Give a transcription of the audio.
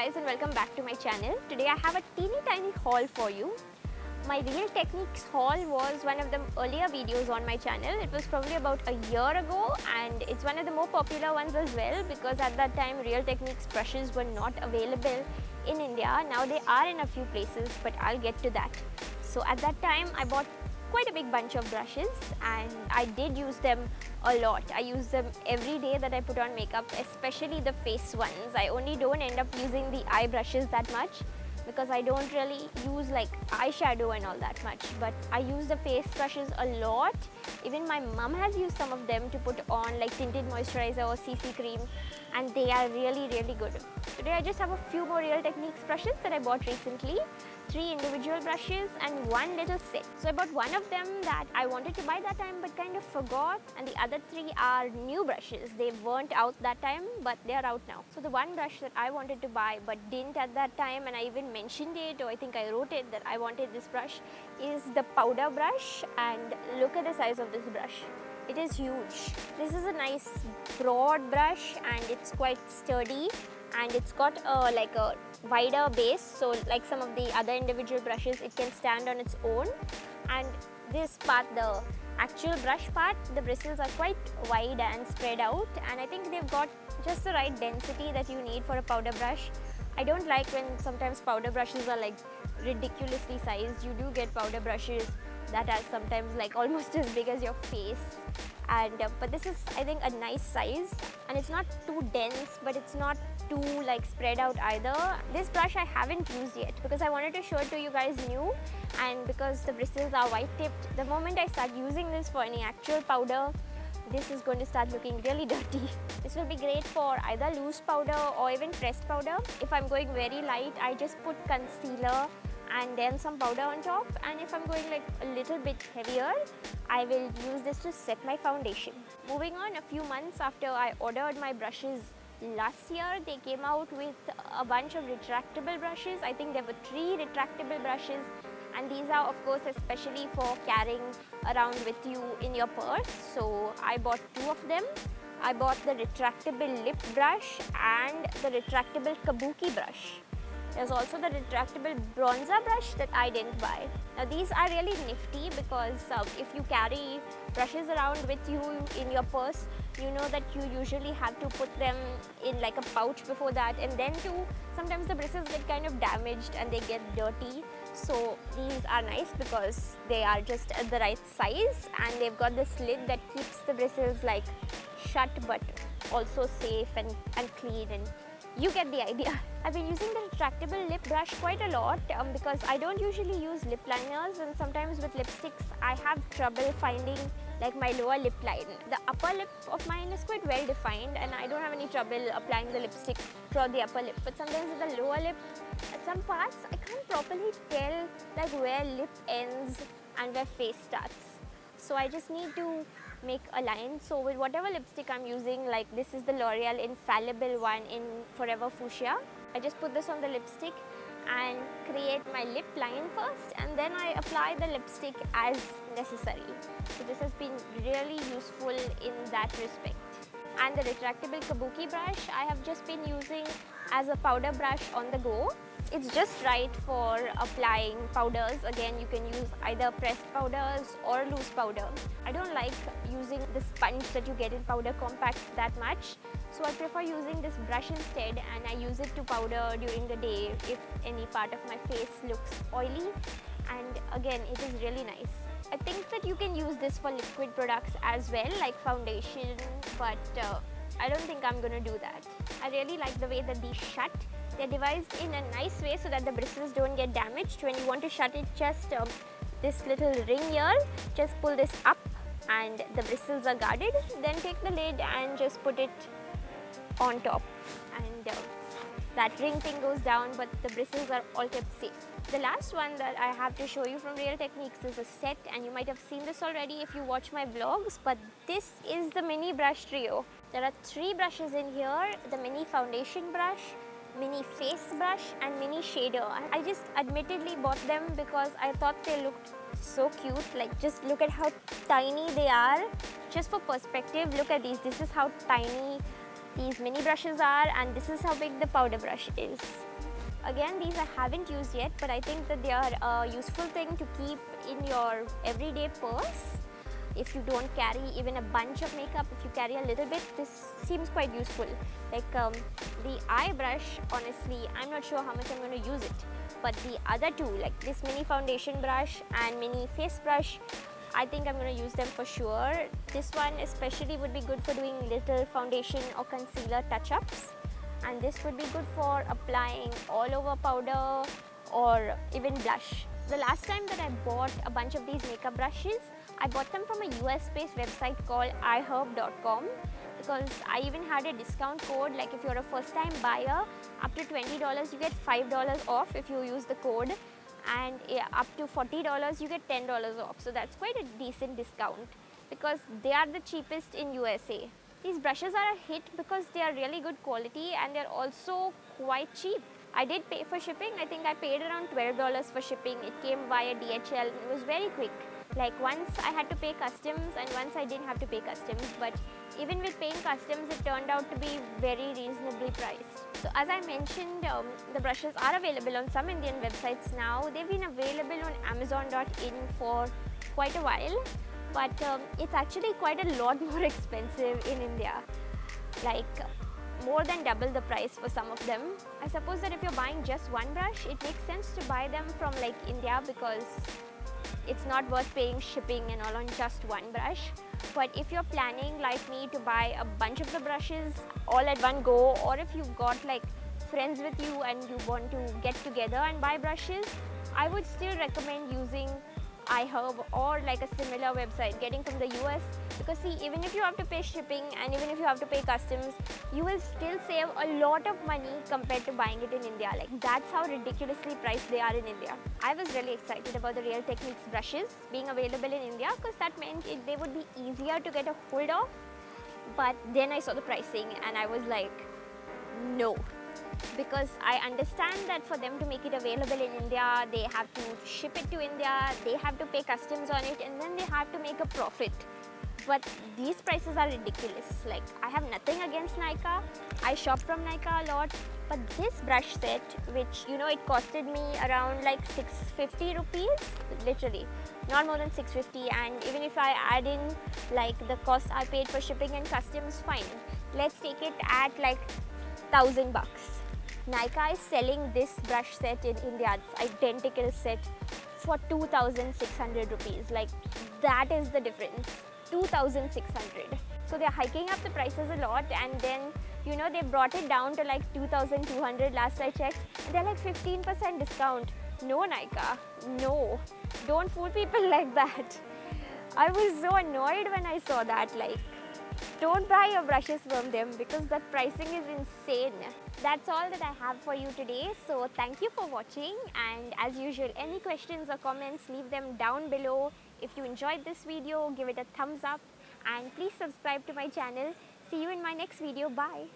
guys and welcome back to my channel. Today I have a teeny tiny haul for you. My Real Techniques haul was one of the earlier videos on my channel. It was probably about a year ago and it's one of the more popular ones as well because at that time Real Techniques brushes were not available in India. Now they are in a few places, but I'll get to that. So at that time I bought quite a big bunch of brushes and I did use them a lot. I use them every day that I put on makeup, especially the face ones. I only don't end up using the eye brushes that much because I don't really use like eyeshadow and all that much, but I use the face brushes a lot. Even my mum has used some of them to put on like tinted moisturizer or CC cream, and they are really good. Today I just have a few more Real Techniques brushes that I bought recently. 3 individual brushes and one little set. So I bought one of them that I wanted to buy that time but kind of forgot, and the other 3 are new brushes. They weren't out that time but they are out now. So the one brush that I wanted to buy but didn't at that time, and I even mentioned it, or I think I wrote it that I wanted this brush, is the powder brush. And look at the size of this brush. It is huge. This is a nice broad brush and it's quite sturdy, and it's got like a wider base, so like some of the other individual brushes it can stand on its own. And this part, the actual brush part, the bristles are quite wide and spread out, and I think they've got just the right density that you need for a powder brush. I don't like when sometimes powder brushes are like ridiculously sized. You do get powder brushes that are sometimes like almost as big as your face, and but this is, I think, a nice size, and it's not too dense but it's not too like spread out either. This brush I haven't used yet because I wanted to show it to you guys new, and because the bristles are white tipped, the moment I start using this for any actual powder, this is going to start looking really dirty. This will be great for either loose powder or even pressed powder. If I'm going very light, I just put concealer and then some powder on top, and if I'm going like a little bit heavier, I will use this to set my foundation. Moving on, a few months after I ordered my brushes last year, they came out with a bunch of retractable brushes. I think there were 3 retractable brushes, and these are of course especially for carrying around with you in your purse. So I bought 2 of them. I bought the retractable lip brush and the retractable kabuki brush. There's also the retractable bronzer brush that I didn't buy. Now these are really nifty because if you carry brushes around with you in your purse, you know that you usually have to put them in like a pouch before that, and then too sometimes the bristles get kind of damaged and they get dirty. So these are nice because they are just at the right size, and they've got this lid that keeps the bristles like shut but also safe and clean, and you get the idea. I've been using the retractable lip brush quite a lot because I don't usually use lip liners, and sometimes with lipsticks I have trouble finding like my lower lip line. The upper lip of mine is quite well defined and I don't have any trouble applying the lipstick throughout the upper lip, but sometimes with the lower lip, at some parts I can't properly tell like where lip ends and where face starts. So I just need to make a line. So with whatever lipstick I'm using, like this is the L'Oreal Infallible one in Forever Fuchsia, I just put this on the lipstick and create my lip line first, and then I apply the lipstick as necessary. So this has been really useful in that respect. And the retractable kabuki brush I have just been using as a powder brush on the go. It's just right for applying powders. Again, you can use either pressed powders or loose powder. I don't like using the sponge that you get in powder compacts that much, so I prefer using this brush instead, and I use it to powder during the day if any part of my face looks oily, and again it is really nice. I think that you can use this for liquid products as well, like foundation, but I don't think I'm going to do that. I really like the way that these shut. They're devised in a nice way so that the bristles don't get damaged. When you want to shut it, just this little ring here, just pull this up and the bristles are guarded. Then take the lid and just put it on top, and that ring thing goes down, but the bristles are all kept safe. The last one that I have to show you from Real Techniques is a set, and you might have seen this already if you watch my vlogs, but this is the mini brush trio. There are 3 brushes in here: the mini foundation brush, mini face brush and mini shader. I just admittedly bought them because I thought they looked so cute. Like, just look at how tiny they are. Just for perspective, look at these. This is how tiny these mini brushes are, and this is how big the powder brush is. Again, these I haven't used yet, but I think that they are a useful thing to keep in your everyday purse. If you don't carry even a bunch of makeup, if you carry a little bit, this seems quite useful. Like the eye brush, honestly, I'm not sure how much I'm going to use it. But the other two, like this mini foundation brush and mini face brush, I think I'm going to use them for sure. This one especially would be good for doing little foundation or concealer touch-ups. And this would be good for applying all over powder or even blush. The last time that I bought a bunch of these makeup brushes, I bought them from a US-based website called iherb.com, because I even had a discount code. Like if you're a first-time buyer, up to $20 you get $5 off if you use the code, and up to $40 you get $10 off. So that's quite a decent discount because they are the cheapest in USA. These brushes are a hit because they are really good quality and they're also quite cheap. I did pay for shipping. I think I paid around $12 for shipping. It came via DHL. It was very quick. Like once I had to pay customs and once I didn't have to pay customs, but even with paying customs, it turned out to be very reasonably priced. So as I mentioned, the brushes are available on some Indian websites now. They've been available on Amazon.in for quite a while, but it's actually quite a lot more expensive in India. Like more than double the price for some of them. I suppose that if you're buying just one brush, it makes sense to buy them from like India because it's not worth paying shipping and all on just one brush. But if you're planning like me to buy a bunch of the brushes all at one go, or if you've got like friends with you and you want to get together and buy brushes, I would still recommend using iHerb or like a similar website, getting from the US, because see, even if you have to pay shipping and even if you have to pay customs, you will still save a lot of money compared to buying it in India. Like that's how ridiculously priced they are in India. I was really excited about the Real Techniques brushes being available in India because that meant they would be easier to get a hold of. But then I saw the pricing and I was like, no. Because I understand that for them to make it available in India, they have to ship it to India, they have to pay customs on it, and then they have to make a profit. But these prices are ridiculous. Like, I have nothing against Nykaa. I shop from Nykaa a lot. But this brush set, which, you know, it costed me around like 650 rupees, literally, not more than 650. And even if I add in like the cost I paid for shipping and customs, fine. Let's take it at like $1,000 bucks. Nykaa is selling this brush set in India, this identical set, for 2,600 rupees. Like, that is the difference, 2,600. So they're hiking up the prices a lot, and then, you know, they brought it down to like 2,200 last I checked. And they're like 15% discount. No, Nykaa, no. Don't fool people like that. I was so annoyed when I saw that. Like, don't buy your brushes from them because that pricing is insane. That's all that I have for you today. So thank you for watching, and as usual, any questions or comments, leave them down below. If you enjoyed this video, give it a thumbs up and please subscribe to my channel. See you in my next video. Bye.